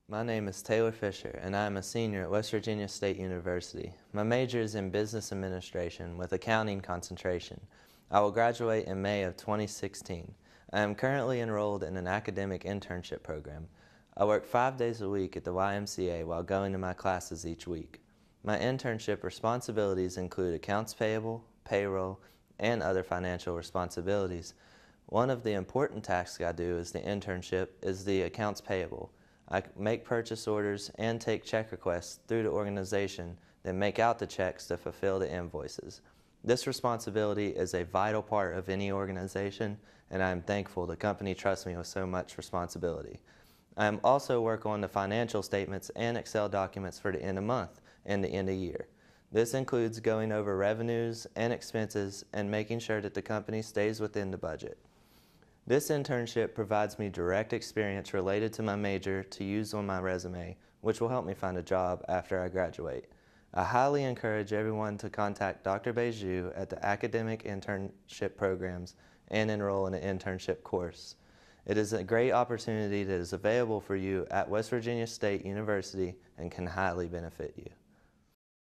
My name is Taylor Fisher, and I am a senior at West Virginia State University. My major is in business administration with accounting concentration. I will graduate in May of 2016. I am currently enrolled in an academic internship program. I work 5 days a week at the YMCA while going to my classes each week. My internship responsibilities include accounts payable, payroll, and other financial responsibilities. One of the important tasks I do as the internship is the accounts payable. I make purchase orders and take check requests through the organization, then make out the checks to fulfill the invoices. This responsibility is a vital part of any organization, and I am thankful the company trusts me with so much responsibility. I am also work on the financial statements and Excel documents for the end of month and the end of year. This includes going over revenues and expenses and making sure that the company stays within the budget. This internship provides me direct experience related to my major to use on my resume, which will help me find a job after I graduate. I highly encourage everyone to contact Dr. Beju at the academic internship programs and enroll in an internship course. It is a great opportunity that is available for you at West Virginia State University and can highly benefit you.